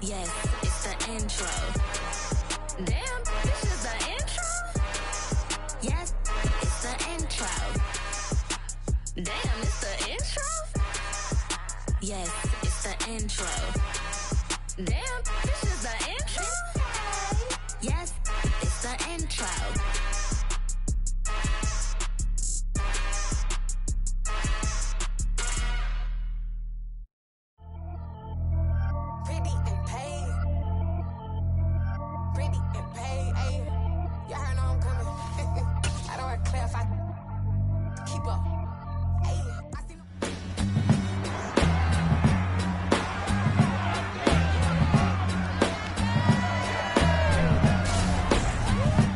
Yes, it's the intro. Damn, this is the intro? Yes, it's the intro. Damn, it's the intro? Yes, it's the intro. Damn, this is the intro? Yes, it's the intro.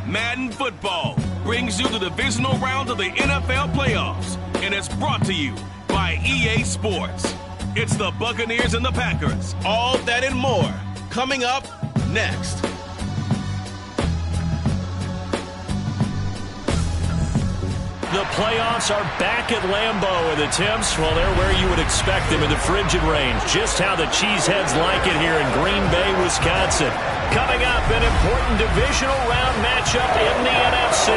Madden football brings you the divisional round of the NFL playoffs, and it's brought to you by EA Sports. It's the Buccaneers and the Packers. All that and more coming up next. The playoffs are back at Lambeau, and the temps, well, they're where you would expect them in the frigid range. Just how the Cheeseheads like it here in Green Bay, Wisconsin. Coming up, an important divisional round matchup in the NFC.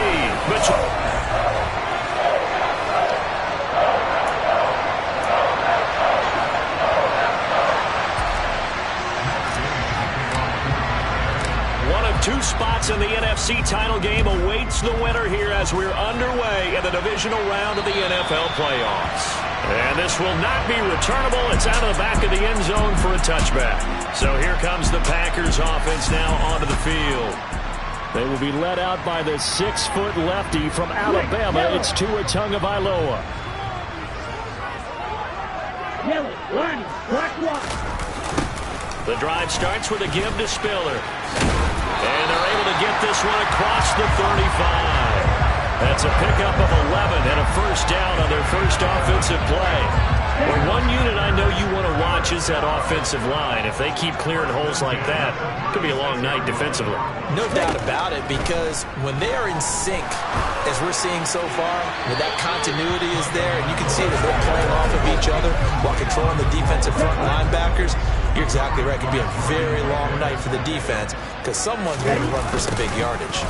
One of two spots in the NFC title game awaits the winner here as we're underway in the divisional round of the NFL playoffs. And this will not be returnable. It's out of the back of the end zone for a touchback. So here comes the Packers offense now onto the field. They will be led out by the 6-foot lefty from Alabama. It's Tua Tagovailoa. The drive starts with a give to Spiller. And they're able to get this one across the 35. That's a pickup of 11 and a first down on their first offensive play. Well, one unit I know you want to watch is that offensive line. If they keep clearing holes like that, it could be a long night defensively. No doubt about it, because when they're in sync, as we're seeing so far, when that continuity is there, and you can see that they're playing off of each other while controlling the defensive front linebackers, you're exactly right. It could be a very long night for the defense because someone's going to run for some big yardage.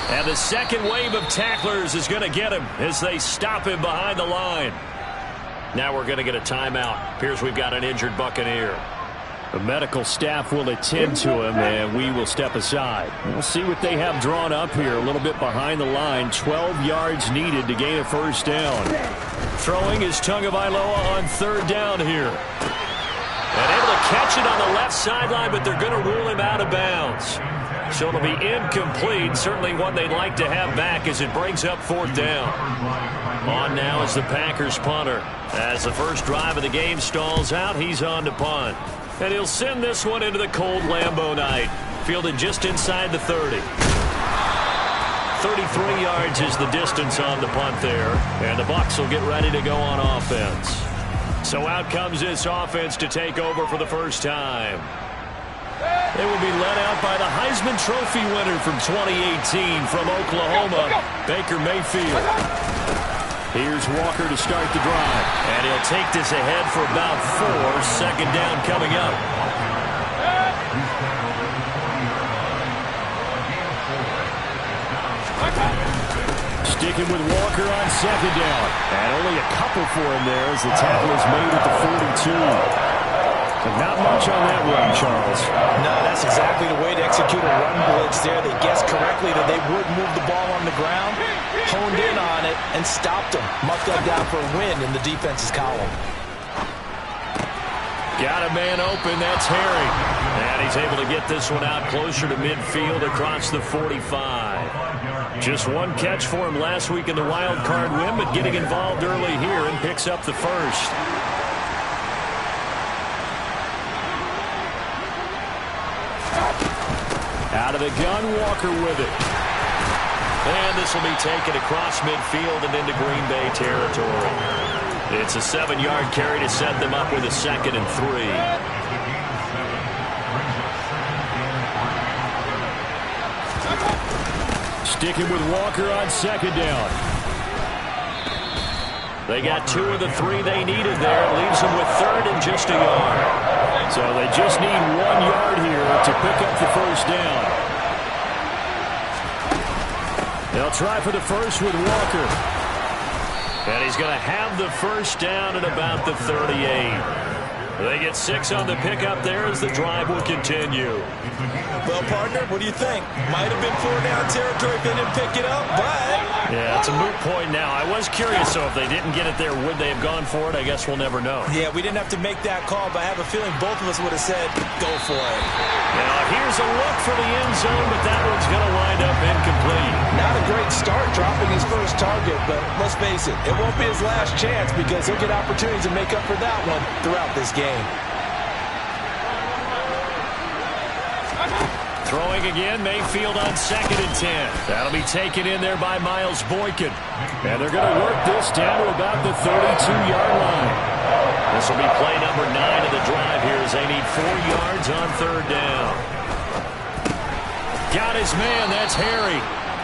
And the second wave of tacklers is going to get him as they stop him behind the line. Now we're going to get a timeout. Appears we've got an injured Buccaneer. The medical staff will attend to him, and we will step aside. We'll see what they have drawn up here. A little bit behind the line. 12 yards needed to gain a first down. Throwing is Tagovailoa on third down here. And able to catch it on the left sideline, but they're going to rule him out of bounds. So it'll be incomplete. Certainly one they'd like to have back as it brings up fourth down. On now is the Packers punter. As the first drive of the game stalls out, he's on to punt. And he'll send this one into the cold Lambeau night. Fielded just inside the 30. 33 yards is the distance on the punt there. And the Bucs will get ready to go on offense. So out comes this offense to take over for the first time. They will be led out by the Heisman Trophy winner from 2018 from Oklahoma, Baker Mayfield. Here's Walker to start the drive. And he'll take this ahead for about 4. Second down coming up. Sticking with Walker on second down. And only a couple for him there as the tackle is made at the 42. But not much on that run, Charles. No, that's exactly the way to execute a run blitz there. They guessed correctly that they would move the ball on the ground, honed in on it, and stopped them. Mucked up down for a win in the defense's column. Got a man open. That's Harry. And he's able to get this one out closer to midfield across the 45. Just one catch for him last week in the wild card win, but getting involved early here and picks up the first. Out of the gun, Walker with it. And this will be taken across midfield and into Green Bay territory. It's a 7-yard carry to set them up with a 2nd and 3. Sticking with Walker on second down. They got 2 of the 3 they needed there. It leaves them with 3rd and just a yard. So they just need 1 yard here to pick up the first down. They'll try for the first with Walker. And he's going to have the first down at about the 38. They get 6 on the pickup there as the drive will continue. Well, partner, what do you think? Might have been 4-down territory if they didn't pick it up, but... Yeah, it's a moot point now. I was curious, so if they didn't get it there, would they have gone for it? I guess we'll never know. Yeah, we didn't have to make that call, but I have a feeling both of us would have said, go for it. Now, here's a look for the end zone, but that one's going to wind up incomplete. Not a great start dropping his first target, but let's face it, it won't be his last chance because he'll get opportunities to make up for that one throughout this game. Throwing again, Mayfield on 2nd and 10. That'll be taken in there by Miles Boykin. And they're going to work this down to about the 32-yard line. This will be play number 9 of the drive here as they need 4 yards on 3rd down. Got his man, that's Harry.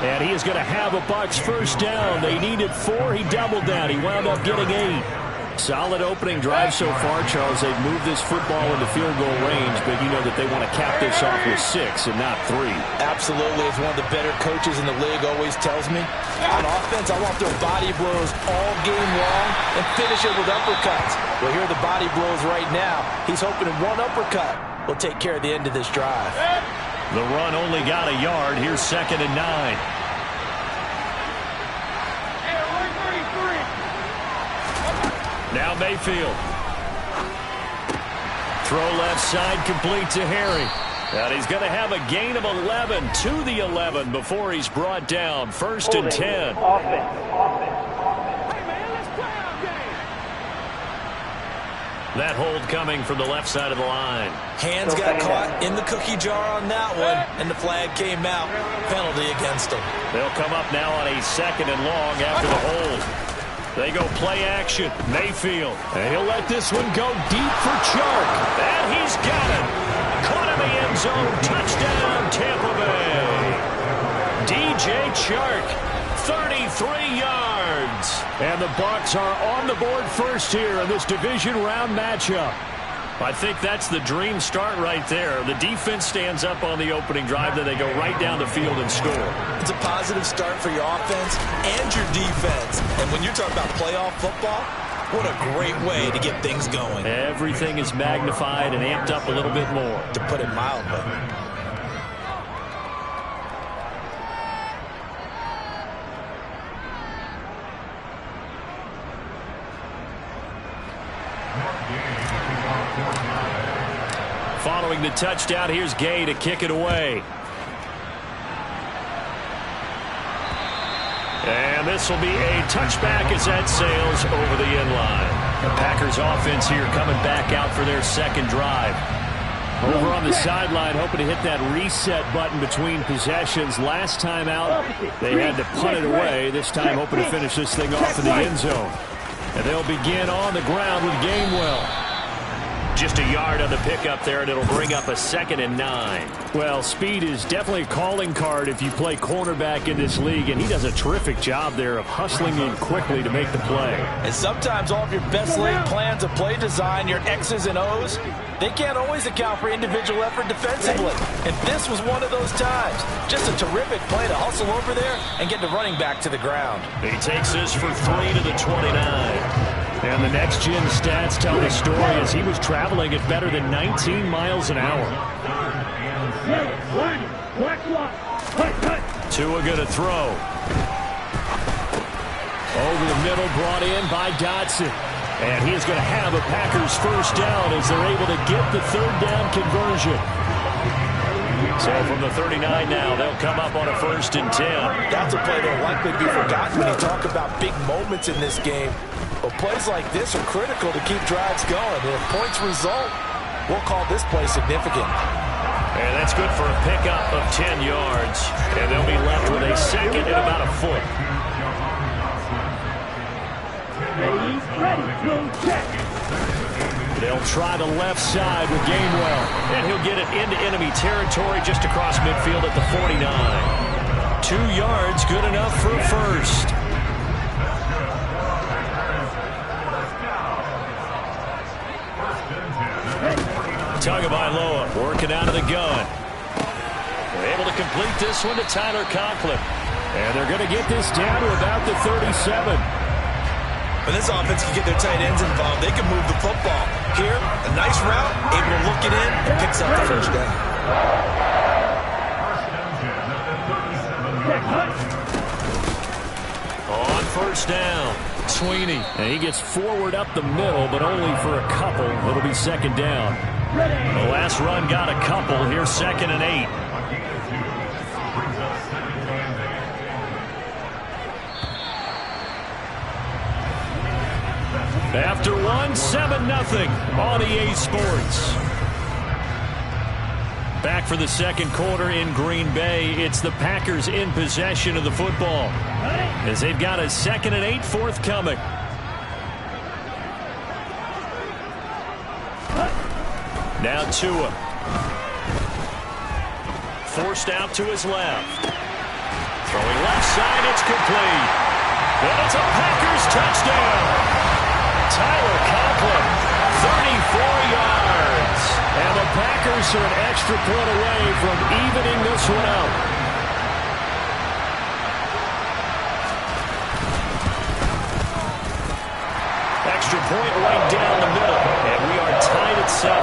And he is going to have a Bucs first down. They needed 4, he doubled that. He wound up getting 8. Solid opening drive so far, Charles. They've moved this football into field goal range, but you know that they want to cap this off with 6 and not 3. Absolutely. As one of the better coaches in the league always tells me, on offense, I want their body blows all game long and finish it with uppercuts. Well, here are the body blows right now. He's hoping in one uppercut will take care of the end of this drive. The run only got a yard. Here's 2nd and 9. Now Mayfield. Throw left side complete to Harry. And he's going to have a gain of 11 to the 11 before he's brought down. 1st and 10. That hold coming from the left side of the line. Hands got caught in the cookie jar on that one, and the flag came out. Penalty against them. They'll come up now on a 2nd and long after the hold. They go play action. Mayfield. And he'll let this one go deep for Chark. And he's got it. Caught in the end zone. Touchdown, Tampa Bay. DJ Chark, 33 yards. And the Bucs are on the board first here in this division round matchup. I think that's the dream start right there. The defense stands up on the opening drive, then they go right down the field and score. It's a positive start for your offense and your defense. And when you're talking about playoff football, what a great way to get things going. Everything is magnified and amped up a little bit more. To put it mildly. Following the touchdown, here's Gay to kick it away. And this will be a touchback as that sails over the end line. The Packers offense here coming back out for their 2nd drive. Over on the sideline, hoping to hit that reset button between possessions. Last time out, they had to punt it away. This time hoping to finish this thing off in the end zone. And they'll begin on the ground with Gainwell. Just a yard on the pickup there, and it'll bring up a 2nd and 9. Well, speed is definitely a calling card if you play cornerback in this league, and he does a terrific job there of hustling in quickly to make the play. And sometimes all of your best laid plans of play design, your X's and O's, they can't always account for individual effort defensively. And this was one of those times. Just a terrific play to hustle over there and get the running back to the ground. He takes this for 3 to the 29. And the next-gen stats tell the story as he was traveling at better than 19 miles an hour. Tua going to throw. Over the middle, brought in by Dotson. And he is going to have a Packers first down as they're able to get the 3rd down conversion. So from the 39 now, they'll come up on a 1st and 10. That's a play that will likely be forgotten when you talk about big moments in this game. But plays like this are critical to keep drives going. And if points result, we'll call this play significant. And that's good for a pickup of 10 yards. And they'll be left with a 2nd and about a foot. They'll try the left side with Gainwell. And he'll get it into enemy territory just across midfield at the 49. 2 yards, good enough for a first. Tagovailoa working out of the gun. They're able to complete this one to Tyler Conklin. And they're going to get this down to about the 37. When this offense can get their tight ends involved, they can move the football. Here, a nice route, able to look it in, and picks up the first down. On first down, Sweeney. And he gets forward up the middle, but only for a couple. It'll be second down. The last run got a couple. Here's 2nd and 8. After one, 7-0 on EA Sports. Back for the second quarter in Green Bay. It's the Packers in possession of the football as they've got a 2nd and 8 forthcoming. Now Tua. Forced out to his left. Throwing left side, it's complete. And it's a Packers touchdown. Tyler Conklin, 34 yards. And the Packers are an extra point away from evening this one out. Extra point right down the middle. And we are tied at 7.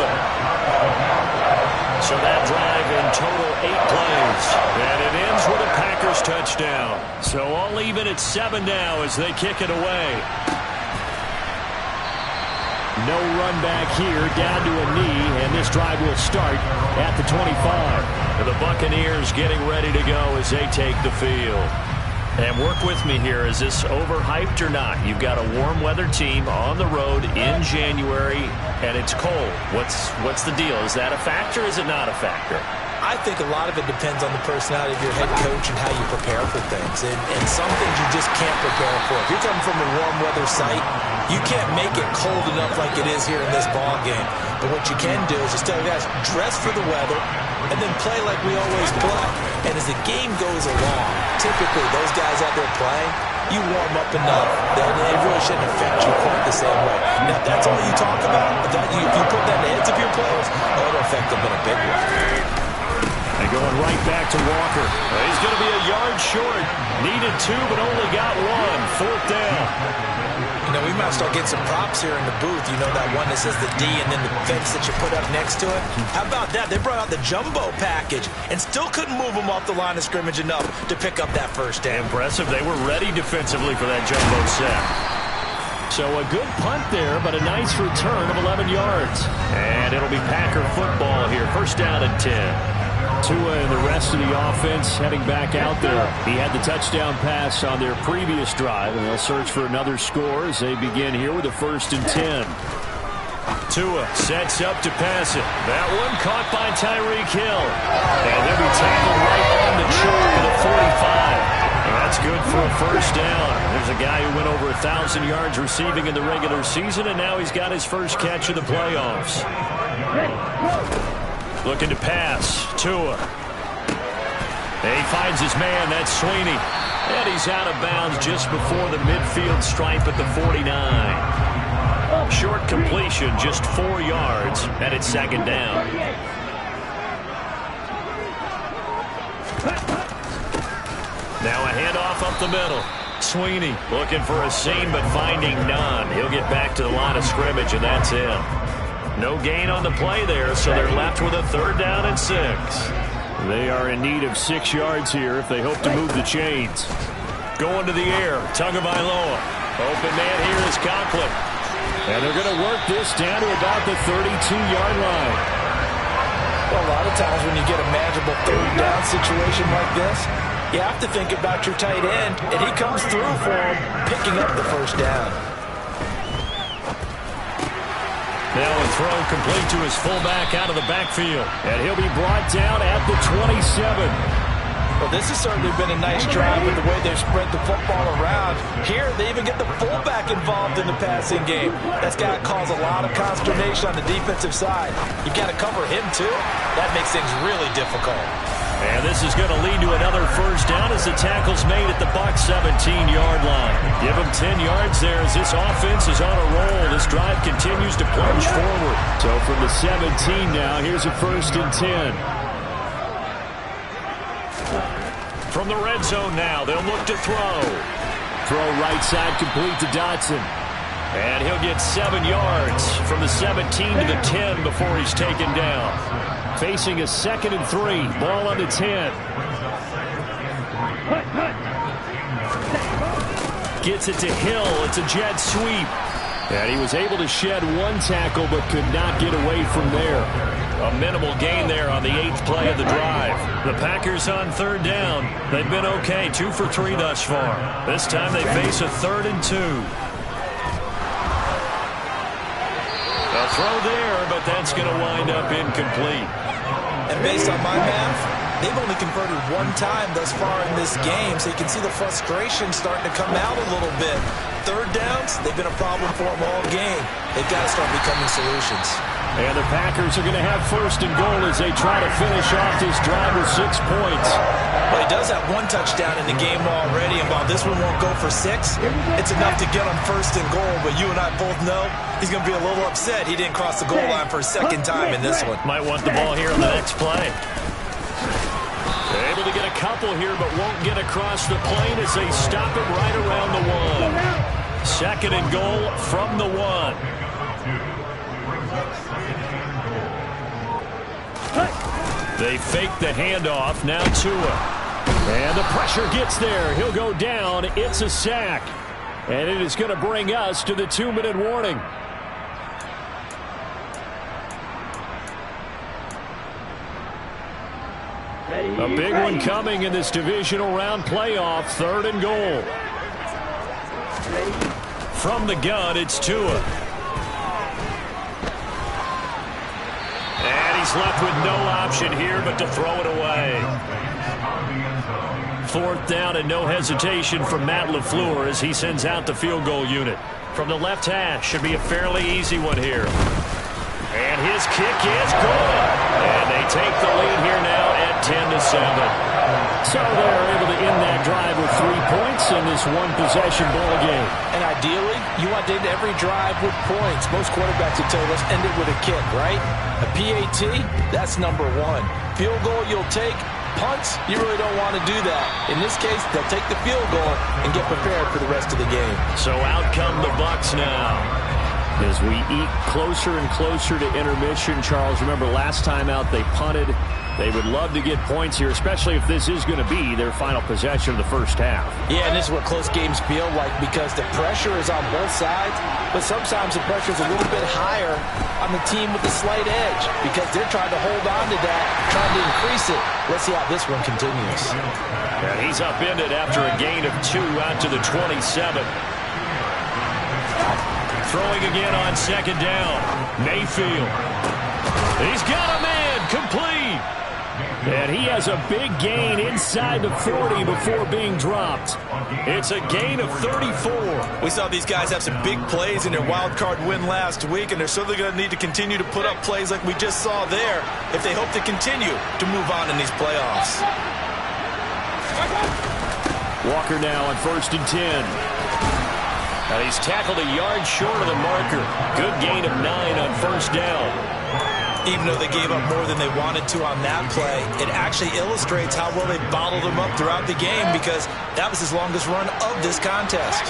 So that drive in total 8 plays. And it ends with a Packers touchdown. So all even at 7 now as they kick it away. No run back here, down to a knee, and this drive will start at the 25. And the Buccaneers getting ready to go as they take the field. And work with me here. Is this overhyped or not? You've got a warm weather team on the road in January, and it's cold. What's the deal? Is that a factor or is it not a factor? I think a lot of it depends on the personality of your head coach and how you prepare for things. And some things you just can't prepare for. If you're coming from a warm weather site, you can't make it cold enough like it is here in this ball game. But what you can do is just tell guys, dress for the weather and then play like we always play. And as the game goes along, typically those guys out there playing, you warm up enough that it really shouldn't affect you quite the same way. Now, if that's all you talk about, if you put that in the heads of your players, it'll affect them in a big way. And going right back to Walker. He's going to be a yard short. Needed 2, but only got 1. 4th down. You know, we might start getting some props here in the booth. You know that one that says the D and then the fence that you put up next to it? How about that? They brought out the jumbo package and still couldn't move them off the line of scrimmage enough to pick up that first down. Impressive. They were ready defensively for that jumbo set. So a good punt there, but a nice return of 11 yards. And it'll be Packer football here. First down and 10. Tua and the rest of the offense heading back out there. He had the touchdown pass on their previous drive, and they'll search for another score as they begin here with a 1st and 10. Tua sets up to pass it. That one caught by Tyreek Hill. And they'll be tackled right on the chalk of the 45. And that's good for a first down. There's a guy who went over 1,000 yards receiving in the regular season, and now he's got his first catch of the playoffs. Looking to pass. Tua. He finds his man. That's Sweeney. And he's out of bounds just before the midfield stripe at the 49. Short completion, just 4 yards, and it's 2nd down. Now a handoff up the middle. Sweeney looking for a seam, but finding none. He'll get back to the line of scrimmage, and that's him. No gain on the play there, so they're left with a 3rd down and 6. They are in need of 6 yards here if they hope to move the chains. Going to the air, Tagovailoa. Open man here is Conklin. And they're going to work this down to about the 32-yard line. Well, a lot of times when you get a manageable 3rd down situation like this, you have to think about your tight end, and he comes through for him, picking up the first down. Now a throw complete to his fullback out of the backfield. And he'll be brought down at the 27. Well, this has certainly been a nice drive with the way they've spread the football around. Here, they even get the fullback involved in the passing game. That's got to cause a lot of consternation on the defensive side. You've got to cover him, too. That makes things really difficult. And this is going to lead to another first down as the tackle's made at the Bucs 17-yard line. Give them 10 yards there as this offense is on a roll. This drive continues to plunge forward. To So from the 17 now, here's a 1st and 10. From the red zone now, they'll look to throw. Throw right side complete to Dotson. And he'll get 7 yards from the 17 to the 10 before he's taken down. Facing a 2nd and 3. Ball on the 10. Gets it to Hill. It's a jet sweep. And he was able to shed 1 tackle but could not get away from there. A minimal gain there on the 8th play of the drive. The Packers on 3rd down. They've been okay, 2 for 3 thus far. This time they face a 3rd and 2. A throw there, but that's going to wind up incomplete. And based on my math, they've only converted 1 time thus far in this game, so you can see the frustration starting to come out a little bit. 3rd downs, they've been a problem for them all game. They've got to start becoming solutions. And the Packers are going to have 1st and goal as they try to finish off this drive with 6 points. Well, he does have 1 touchdown in the game already, and while this one won't go for 6, it's enough to get him 1st and goal. But you and I both know he's going to be a little upset he didn't cross the goal line for a 2nd time in this one. Might want the ball here on the next play. Able to get a couple here, but won't get across the plane as they stop it right around the 1. 2nd and goal from the 1. They fake the handoff. Now Tua. And the pressure gets there. He'll go down. It's a sack. And it is going to bring us to the 2-minute warning. A big one coming in this divisional round playoff. 3rd and goal. From the gun, it's Tua. And he's left with no option here but to throw it away. 4th down and no hesitation from Matt LaFleur as he sends out the field goal unit. From the left hash, should be a fairly easy one here. And his kick is good. And they take the lead here now at 10-7. So they're able to end that drive with 3 points in this 1-possession ball game. And ideally, you want to end every drive with points. Most quarterbacks would tell you, let's end it with a kick, right? A PAT, that's number 1. Field goal you'll take. Punts, you really don't want to do that. In this case, they'll take the field goal and get prepared for the rest of the game. So out come the Bucs now. As we eat closer and closer to intermission, Charles, remember last time out they punted. They would love to get points here, especially if this is going to be their final possession of the first half. Yeah, and this is what close games feel like because the pressure is on both sides, but sometimes the pressure is a little bit higher on the team with the slight edge because they're trying to hold on to that, trying to increase it. Let's see how this one continues. And he's upended after a gain of 2 out to the 27. Throwing again on 2nd down. Mayfield. He's got a man complete. And he has a big gain inside the 40 before being dropped. It's a gain of 34. We saw these guys have some big plays in their wild card win last week, and they're certainly going to need to continue to put up plays like we just saw there if they hope to continue to move on in these playoffs. Walker now on 1st and 10. And he's tackled a yard short of the marker. Good gain of 9 on 1st down. Even though they gave up more than they wanted to on that play, it actually illustrates how well they bottled them up throughout the game because that was his longest run of this contest.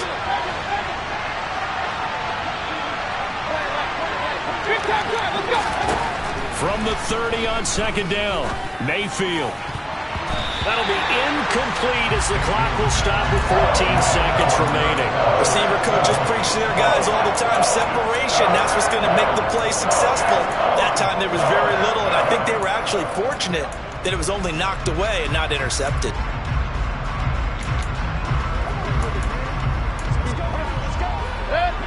From the 30 on 2nd down, Mayfield. That'll be incomplete as the clock will stop with 14 seconds remaining. Receiver coaches preach to their guys all the time. Separation, that's what's going to make the play successful. That time there was very little, and I think they were actually fortunate that it was only knocked away and not intercepted.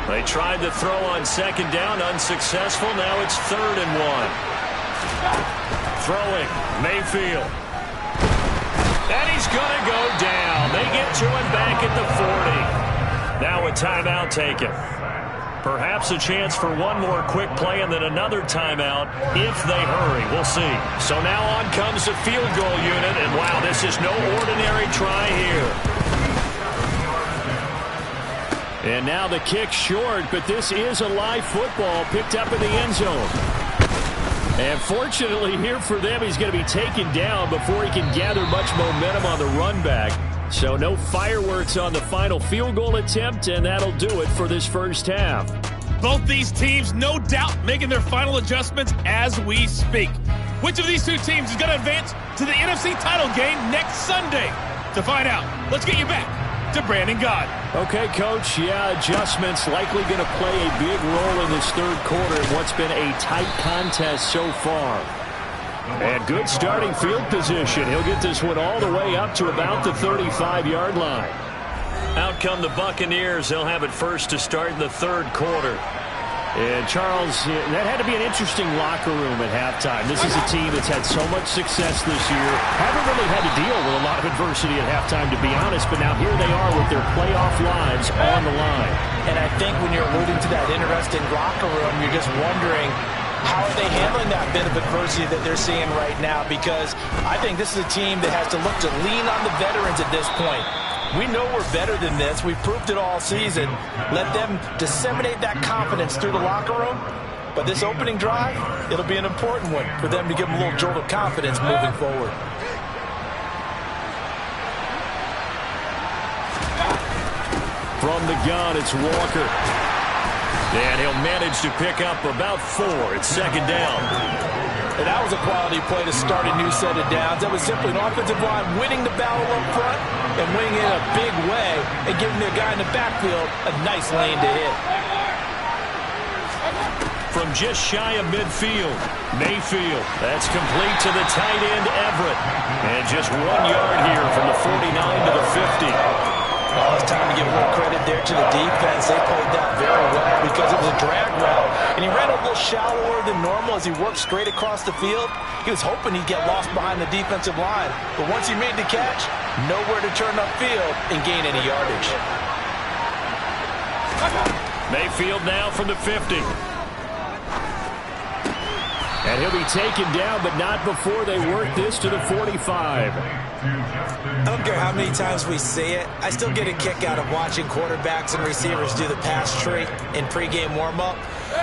They tried to throw on 2nd down, unsuccessful. Now it's 3rd and 1. Throwing, Mayfield. And he's going to go down. They get to him back at the 40. Now a timeout taken. Perhaps a chance for one more quick play and then another timeout if they hurry. We'll see. So now on comes the field goal unit. And wow, this is no ordinary try here. And now the kick short, but this is a live football picked up in the end zone. And fortunately here for them, he's going to be taken down before he can gather much momentum on the run back. So no fireworks on the final field goal attempt, and that'll do it for this first half. Both these teams, no doubt, making their final adjustments as we speak. Which of these two teams is going to advance to the NFC title game next Sunday? To find out, let's get you back to Brandon Gaud. Okay, Coach, yeah, adjustments likely going to play a big role in this third quarter in what's been a tight contest so far. And good starting field position. He'll get this one all the way up to about the 35-yard line. Out come the Buccaneers. They'll have it first to start in the third quarter. And, Charles, that had to be an interesting locker room at halftime. This is a team that's had so much success this year. Haven't really had to deal with a lot of adversity at halftime, to be honest. But now here they are with their playoff lives on the line. And I think when you're alluding to that interesting locker room, you're just wondering, how are they handling that bit of adversity that they're seeing right now? Because I think this is a team that has to look to lean on the veterans at this point. We know we're better than this. We've proved it all season. Let them disseminate that confidence through the locker room. But this opening drive, it'll be an important one for them to give them a little jolt of confidence moving forward. From the gun, it's Walker. And he'll manage to pick up about 4. It's second down. And that was a quality play to start a new set of downs. That was simply an offensive line winning the battle up front and winning it in a big way and giving the guy in the backfield a nice lane to hit. From just shy of midfield, Mayfield. That's complete to the tight end, Everett. And just 1 yard here from the 49 to the 50. Well, it's time to give a little credit there to the defense. They played that very well because it was a drag route. And he ran a little shallower than normal as he worked straight across the field. He was hoping he'd get lost behind the defensive line. But once he made the catch, nowhere to turn upfield and gain any yardage. Mayfield now from the 50. And he'll be taken down, but not before they work this to the 45. I don't care how many times we see it. I still get a kick out of watching quarterbacks and receivers do the pass tree in pregame warm-up.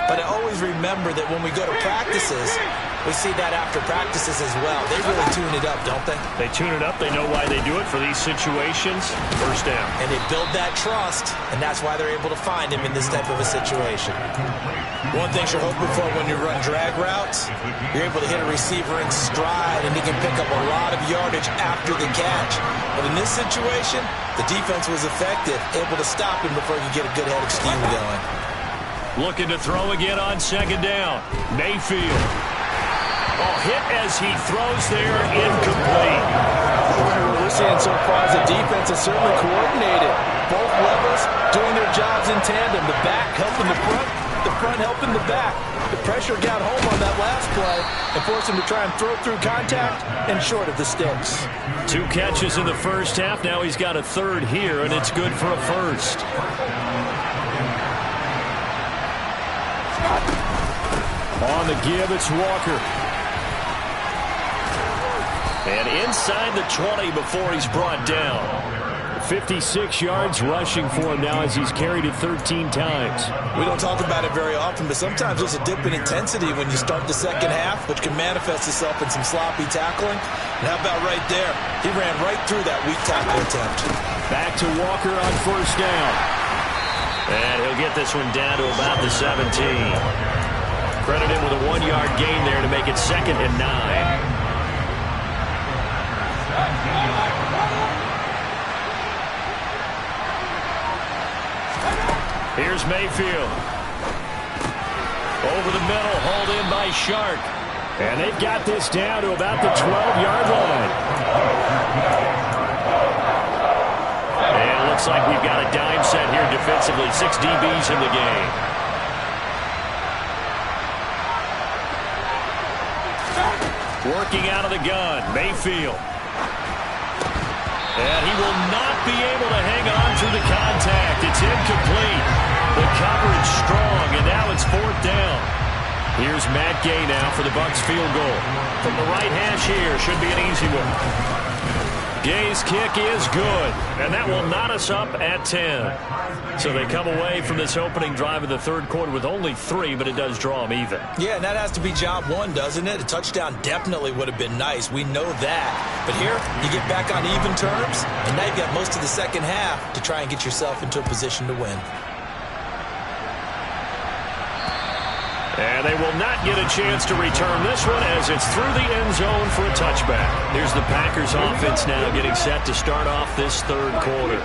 But I always remember that when we go to practices, we see that after practices as well. They really tune it up, don't they? They tune it up. They know why they do it for these situations. First down. And they build that trust, and that's why they're able to find him in this type of a situation. One thing you're hoping for when you run drag routes, you're able to hit a receiver in stride, and he can pick up a lot of yardage after the catch. But in this situation, the defense was effective, able to stop him before he could get a good head of steam going. Looking to throw again on second down. Mayfield. Oh, hit as he throws there, incomplete. What we're seeing so far is the defense is certainly coordinated. Both levels doing their jobs in tandem. The back helping the front helping the back. The pressure got home on that last play and forced him to try and throw through contact and short of the sticks. 2 catches in the first half. Now he's got a third here, and it's good for a first. On the give, it's Walker. And inside the 20 before he's brought down. 56 yards rushing for him now as he's carried it 13 times. We don't talk about it very often, but sometimes there's a dip in intensity when you start the second half, which can manifest itself in some sloppy tackling. And how about right there? He ran right through that weak tackle attempt. Back to Walker on first down. And he'll get this one down to about the 17. Credit him with a 1-yard gain there to make it 2nd and 9. Here's Mayfield. Over the middle, hauled in by Shark. And they've got this down to about the 12-yard line. And it looks like we've got a dime set here defensively. 6 DBs in the game. Working out of the gun, Mayfield. And he will not be able to hang on through the contact. It's incomplete. The coverage strong, and now it's 4th down. Here's Matt Gay now for the Bucs field goal. From the right hash here, should be an easy one. Gay's kick is good, and that will knot us up at 10. So they come away from this opening drive of the third quarter with only 3, but it does draw them even. Yeah, and that has to be job one, doesn't it? A touchdown definitely would have been nice. We know that. But here, you get back on even terms, and now you've got most of the second half to try and get yourself into a position to win. And they will not get a chance to return this one as it's through the end zone for a touchback. Here's the Packers offense now getting set to start off this third quarter.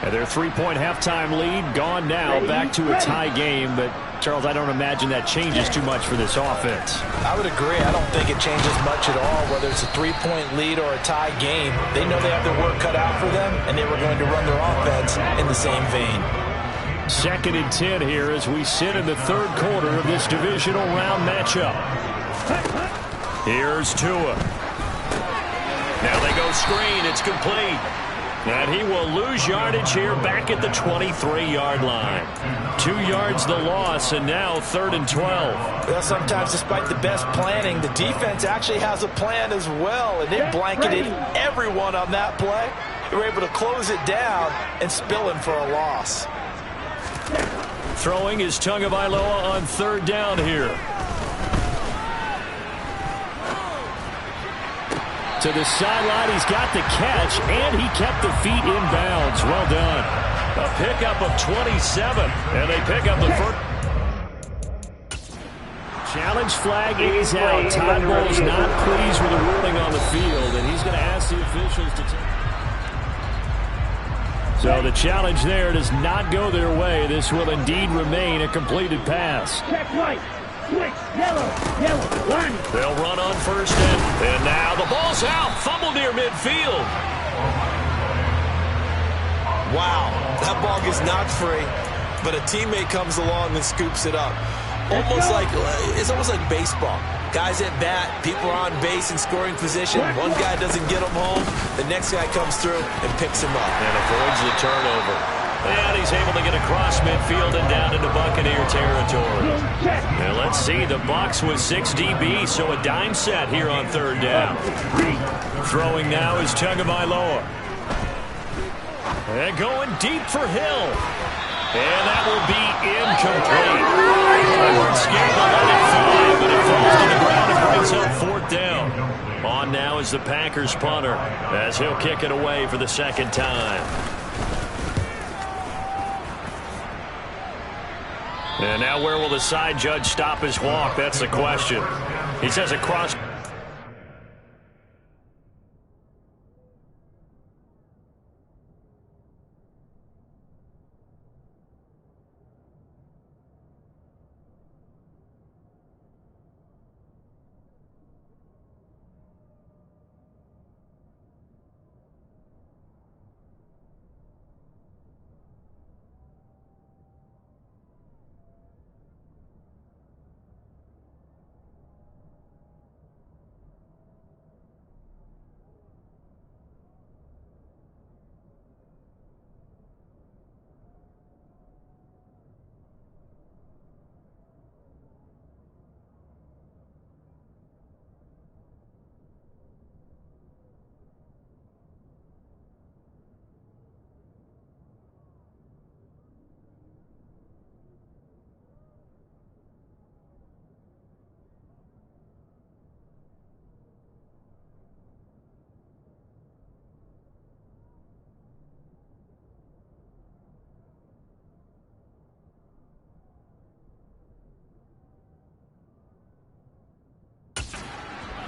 And their 3-point halftime lead gone now, back to a tie game. But, Charles, I don't imagine that changes too much for this offense. I would agree. I don't think it changes much at all, whether it's a 3-point lead or a tie game. They know they have their work cut out for them, and they were going to run their offense in the same vein. 2nd and 10 here as we sit in the third quarter of this divisional round matchup. Here's Tua. Now they go screen. It's complete. And he will lose yardage here back at the 23-yard line. 2 yards the loss, and now 3rd and 12. Well, sometimes despite the best planning, the defense actually has a plan as well, and it blanketed everyone on that play. They were able to close it down and spill him for a loss. Throwing is Tagovailoa on 3rd down here. To the sideline, he's got the catch, and he kept the feet in bounds. Well done. A pickup of 27, and they pick up the first. Challenge flag is out. Todd Bowles not pleased with the ruling on the field, and he's going to ask the officials to take. So the challenge there does not go their way. This will indeed remain a completed pass. Check right. Switch. Yellow. One. They'll run on 1st down. And now the ball's out. Fumble near midfield. Wow. That ball gets knocked free, but a teammate comes along and scoops it up. It's almost like baseball. Guys at bat, people are on base in scoring position. One guy doesn't get him home. The next guy comes through and picks him up. And avoids the turnover. And he's able to get across midfield and down into Buccaneer territory. And let's see, the Bucs with 6 DB, so a dime set here on 3rd down. Throwing now is Tagovailoa. And going deep for Hill. And that will be incomplete. They weren't scared to let it fly, but it falls to the ground and brings up 4th down. On now is the Packers punter, as he'll kick it away for the 2nd time. And now where will the side judge stop his walk? That's the question. He says across.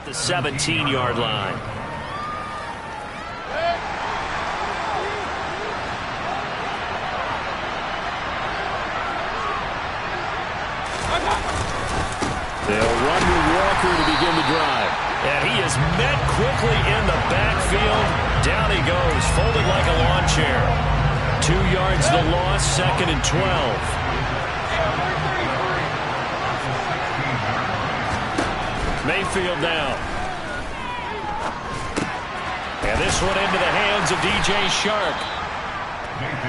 The 17-yard line. They'll run with Walker to begin the drive. And he is met quickly in the backfield. Down he goes, folded like a lawn chair. 2 yards the loss, 2nd and 12. Mayfield now. And this one into the hands of DJ Shark.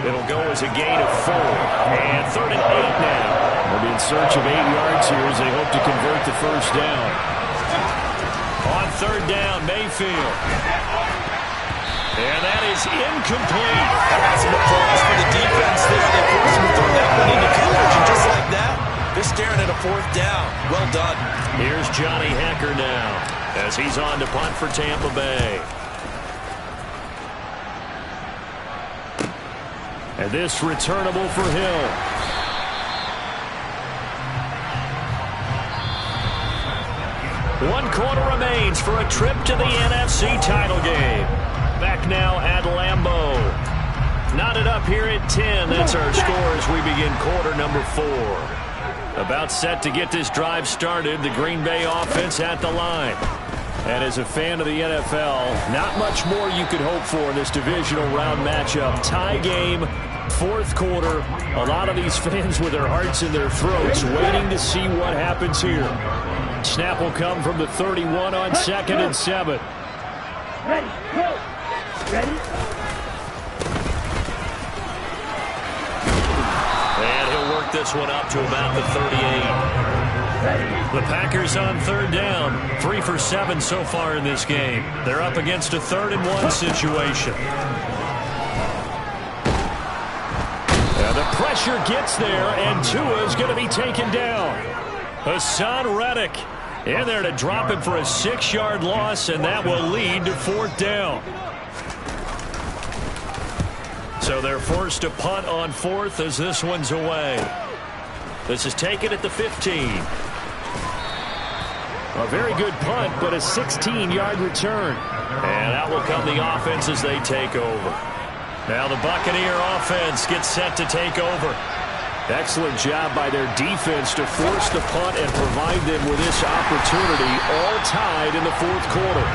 It'll go as a gain of 4. And 3rd and 8 now. They'll be in search of 8 yards here as they hope to convert the 1st down. On 3rd down, Mayfield. And that is incomplete. That's some applause for the defense there. They forced him to throw that one into coverage, and just like that, they're staring at a 4th down. Well done. Here's Johnny Hecker now as he's on to punt for Tampa Bay. And this returnable for Hill. One quarter remains for a trip to the NFC title game. Back now at Lambeau. Knotted up here at 10. That's our score as we begin quarter number 4. About set to get this drive started. The Green Bay offense at the line. And as a fan of the NFL, not much more you could hope for in this divisional round matchup. Tie game, 4th quarter. A lot of these fans with their hearts in their throats waiting to see what happens here. Snap will come from the 31 on 2nd and 7. Ready, go. Ready? And he'll work this one up to about the 38. The Packers on 3rd down. 3 for 7 so far in this game. They're up against a 3rd and 1 situation. And the pressure gets there, and Tua is going to be taken down. Hassan Reddick in there to drop him for a 6-yard loss, and that will lead to 4th down. So they're forced to punt on 4th as this one's away. This is taken at the 15. A very good punt, but a 16-yard return. And out will come the offense as they take over. Now the Buccaneer offense gets set to take over. Excellent job by their defense to force the punt and provide them with this opportunity, all tied in the 4th quarter.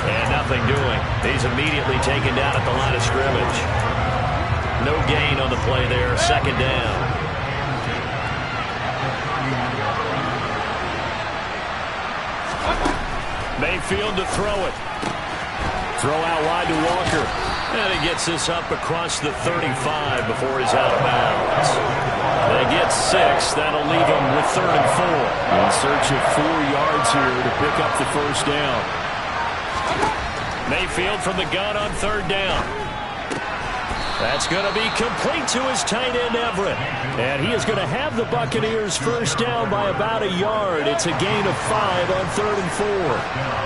And nothing doing. He's immediately taken down at the line of scrimmage. No gain on the play there, 2nd down. Mayfield to throw it. Throw out wide to Walker. And he gets this up across the 35 before he's out of bounds. They get 6. That'll leave them with 3rd and 4. In search of 4 yards here to pick up the 1st down. Mayfield from the gun on 3rd down. That's going to be complete to his tight end, Everett. And he is going to have the Buccaneers 1st down by about a yard. It's a gain of 5 on 3rd and 4.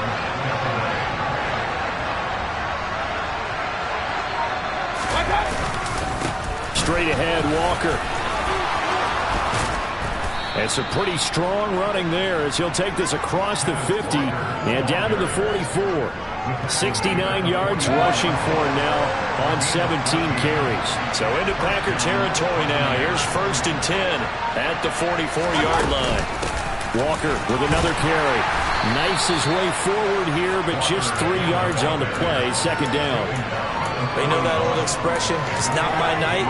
Straight ahead, Walker. And some pretty strong running there as he'll take this across the 50 and down to the 44. 69 yards rushing for him now on 17 carries. So into Packer territory now. Here's 1st and 10 at the 44-yard line. Walker with another carry. Knifes his way forward here, but just 3 yards on the play. 2nd down. You know that old expression, it's not my night?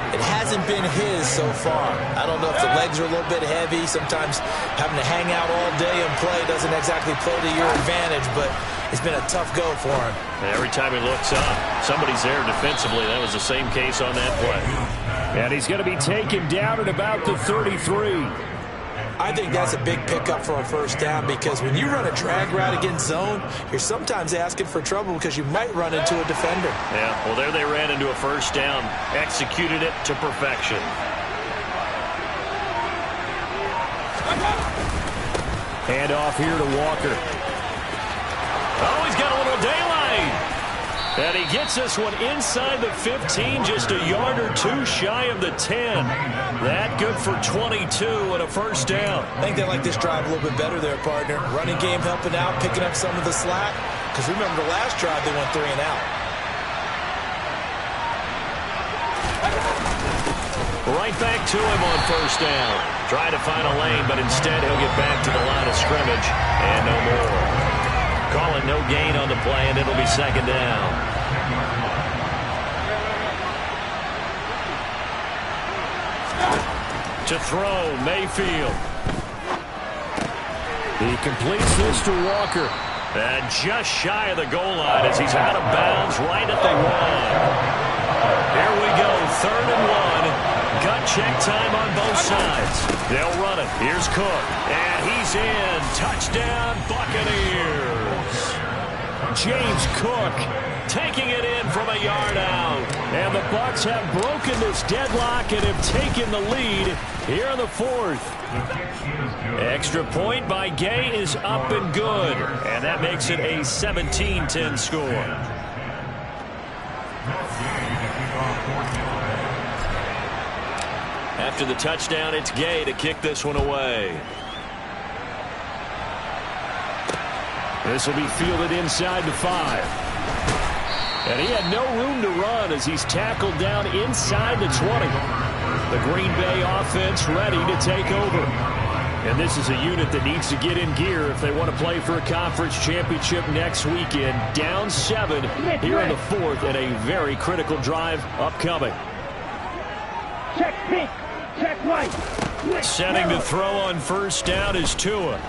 It hasn't been his so far. I don't know if the legs are a little bit heavy. Sometimes having to hang out all day and play doesn't exactly play to your advantage, but it's been a tough go for him. Every time he looks up, somebody's there defensively. That was the same case on that play. And he's going to be taken down at about the 33. I think that's a big pickup for a 1st down because when you run a drag route against zone, you're sometimes asking for trouble because you might run into a defender. Yeah, well, there they ran into a 1st down, executed it to perfection. Hand off here to Walker. Oh, he's got a little daylight. And he gets this one inside the 15, just a yard or 2 shy of the 10. That good for 22 and a 1st down. I think they like this drive a little bit better there, partner. Running game helping out, picking up some of the slack. Because remember the last drive, they went 3 and out. Right back to him on 1st down. Trying to find a lane, but instead he'll get back to the line of scrimmage. And no more. Calling no gain on the play, and it'll be 2nd down. To throw, Mayfield. He completes this to Walker. And just shy of the goal line as he's out of bounds right at the 1. Here we go, 3rd and 1. Gut check time on both sides. They'll run it. Here's Cook. And he's in. Touchdown, Buccaneers. James Cook taking it in from a yard out. And the Bucs have broken this deadlock and have taken the lead here in the fourth. Extra point by Gay is up and good. And that makes it a 17-10 score. After the touchdown, it's Gay to kick this one away. This will be fielded inside the 5. And he had no room to run as he's tackled down inside the 20. The Green Bay offense ready to take over. And this is a unit that needs to get in gear if they want to play for a conference championship next weekend. Down 7 here in the fourth and a very critical drive upcoming. Check pink. Check white. Setting to throw on first down is Tua.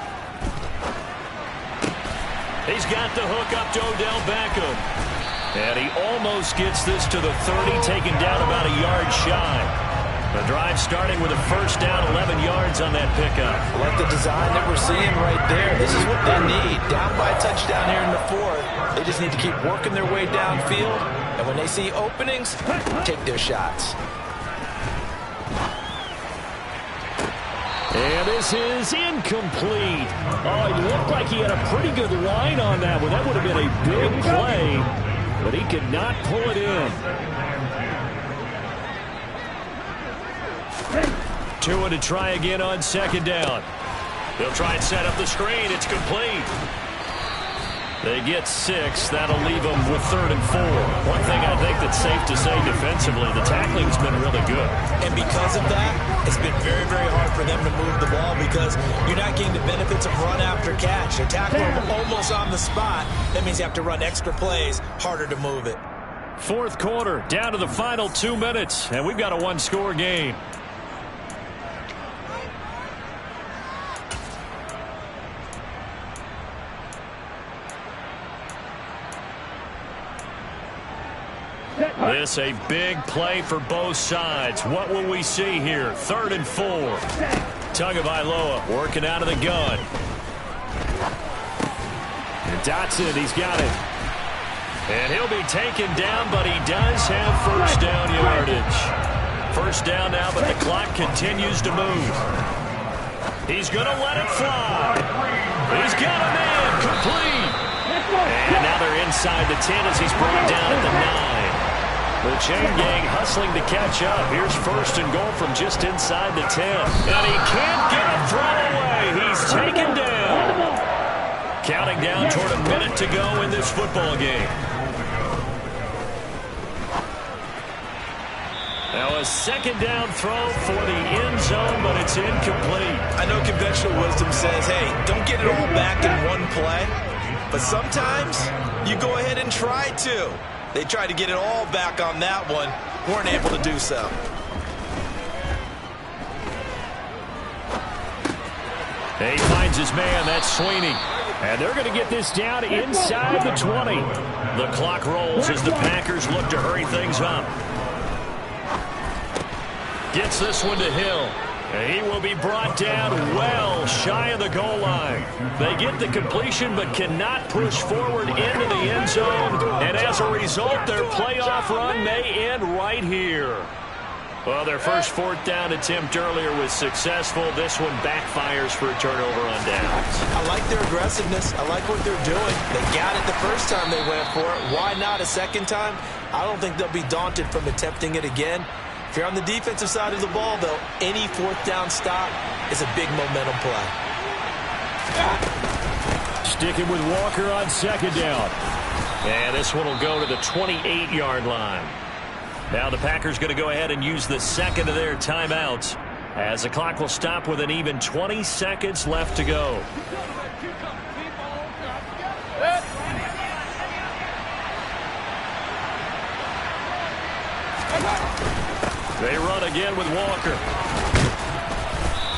He's got the hook up to Odell Beckham. And he almost gets this to the 30, taken down about a yard shy. The drive starting with a first down, 11 yards on that pickup. I like the design that we're seeing right there. This is what they need. Down by a touchdown here in the fourth. They just need to keep working their way downfield. And when they see openings, take their shots. And this is incomplete. Oh, it looked like he had a pretty good line on that one. That would have been a big play, but he could not pull it in. Tua to try again on second down. They'll try and set up the screen. It's complete. They get 6. That'll leave them with 3rd and 4. One thing I think that's safe to say defensively, the tackling's been really good. And because of that, it's been very, very hard for them to move the ball because you're not getting the benefits of run after catch. They tackle them almost on the spot. That means you have to run extra plays, harder to move it. Fourth quarter, down to the final 2 minutes, and we've got a one-score game. This a big play for both sides. What will we see here? 3rd and 4. Tagovailoa working out of the gun. And Dotson, he's got it. And he'll be taken down, but he does have first down yardage. First down now, but the clock continues to move. He's going to let it fly. He's got a man complete. And now they're inside the 10 as he's brought down at the 9. The chain gang hustling to catch up. Here's 1st and goal from just inside the 10. And he can't get a throw away. He's taken down. Counting down toward a minute to go in this football game. Now a second down throw for the end zone, but it's incomplete. I know conventional wisdom says, hey, don't get it all back in one play. But sometimes you go ahead and try to. They tried to get it all back on that one. Weren't able to do so. He finds his man. That's Sweeney. And they're going to get this down inside the 20. The clock rolls as the Packers look to hurry things up. Gets this one to Hill. He will be brought down well shy of the goal line. They get the completion but cannot push forward into the end zone. And as a result, their playoff run may end right here. Well, their first 4th down attempt earlier was successful. This one backfires for a turnover on downs. I like their aggressiveness. I like what they're doing. They got it the first time they went for it. Why not a second time? I don't think they'll be daunted from attempting it again. If you're on the defensive side of the ball, though, any 4th down stop is a big momentum play. Sticking with Walker on second down. And this one will go to the 28-yard line. Now the Packers going to go ahead and use the second of their timeouts as the clock will stop with an even 20 seconds left to go. They run again with Walker.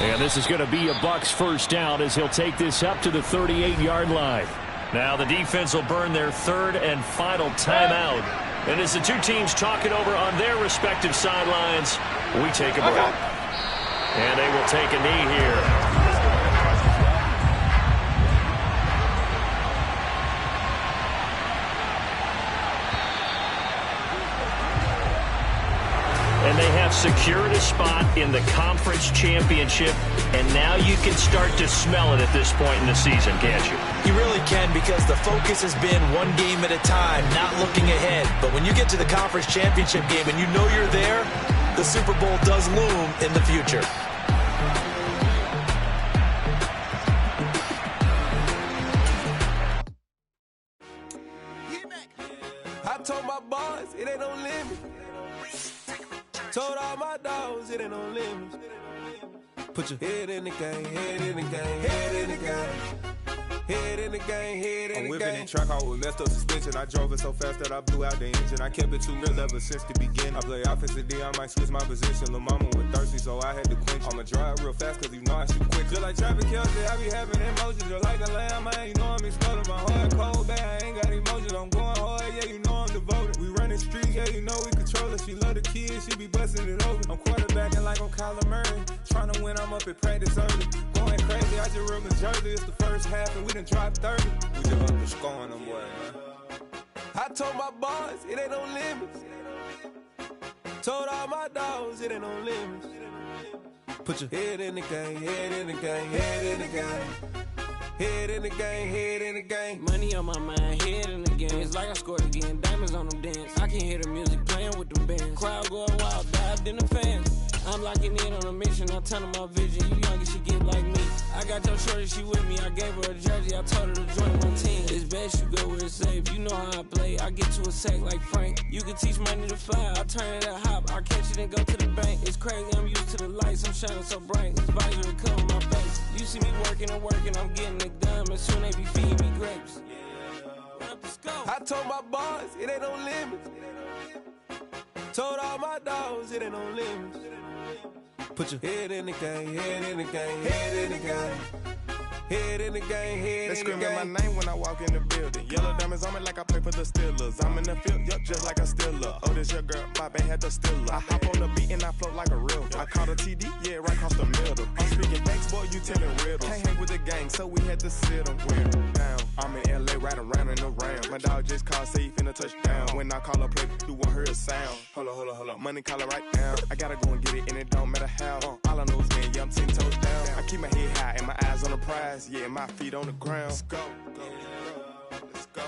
And this is going to be a Bucs first down as he'll take this up to the 38-yard line. Now the defense will burn their 3rd and final timeout. And as the two teams talk it over on their respective sidelines, we take a break. And they will take a knee here. secured a spot in the conference championship, and now you can start to smell it at this point in the season, can't you? You really can, because the focus has been one game at a time, not looking ahead. But when you get to the conference championship game and you know you're there, the Super Bowl does loom in the future. I told my boys it ain't no limit. Told all my dogs it ain't no limit. Put your head in the game, head in the game, head in the game. Head in the game, head in the game. I'm whipping in track, I was messed up suspension. I drove it so fast that I blew out the engine. I kept it too real ever since the beginning. I play offensive D, I might switch my position. Lil' mama was thirsty, so I had to quench. I'ma drive real fast, cause you know I shoot quick. Just like traffic Kelsey, I be having emotions. Just like a lamb, man, you know I'm exploding. My heart cold, bad, I ain't got emotions. I'm going hard, yeah, you know I'm devoted. We running street, yeah, you know we control it. She love the kids, she be busting it over. I'm quarterbacking like I'm Kyler Murray. Trying to win, I'm up at practice early. Going crazy, I just ripped the jersey. It's the first half, and we done dropped 30. We just up the scoring them, boy, man. I told my boys it ain't no limits. Told all my dogs it ain't no limits. Put your head in the game, head in the game, head in the game. Head in the game, head in the game. Money on my mind, head in the game. It's like I scored again, diamonds on them dance. I can hear the music playing with them bands. Crowd going wild, dived in the fans. I'm locking in on a mission, I'm telling my vision. You young and she get like me. I got your shorty, she with me. I gave her a jersey, I told her to join my team. It's best you go where it's safe. You know how I play. I get to a sack like Frank. You can teach money to fly. I turn it at hop. I catch it and go to the bank. It's crazy, I'm used to the lights. I'm shining so bright. This visor will cover my face. You see me working and working, I'm getting it done. And soon they be feeding me grapes. I told my boys it ain't no limits. Told all my dogs it ain't no limits. Put your head in the game, head in the game, head in the game. Head in the game, head in the game. They screaming my name when I walk in the building. Yellow diamonds on me like I play for the Steelers. I'm in the field, yup, just like a Steeler. Oh, this your girl, my band had the Steeler. I hop on the beat and I float like a real. I caught a TD, yeah, right across the middle. I'm speaking facts, boy, you telling riddles. Can't hang with the gang, so we had to sit them down. I'm in LA, riding around and around. My dog just called, say he finna touchdown. When I call a play, you won't hear a sound. Hold up, money call it right now. I gotta go and get it, and it don't matter how. All I know is, man, yeah, I'm 10 toes down. I keep my head high and my eyes on the prize. Yeah, my feet on the ground. Let's go.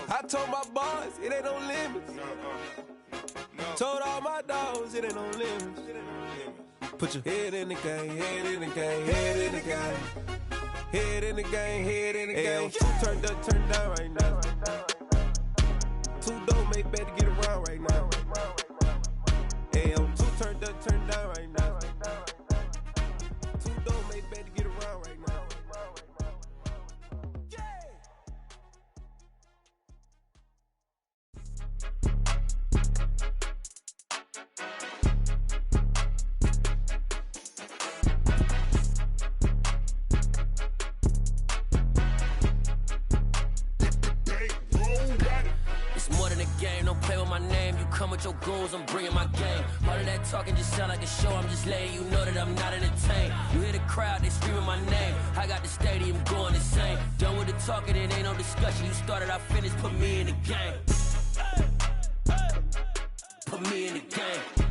I told my boys it ain't no limits. Told all my dogs it ain't no limits. Put your head in the game, head in the game, head in the game. Head in the game, head in the game. Two turned up, turned down right now. Two don't make bad to get around right now. Two turned up, turned down right now. Two don't make bad to get around right now. Come with your goons, I'm bringing my game. All of that talking just sound like a show. I'm just letting you know that I'm not entertained. You hear the crowd, they screaming my name. I got the stadium going insane. Done with the talking, it ain't no discussion. You started, I finished, put me in the game. Put me in the game.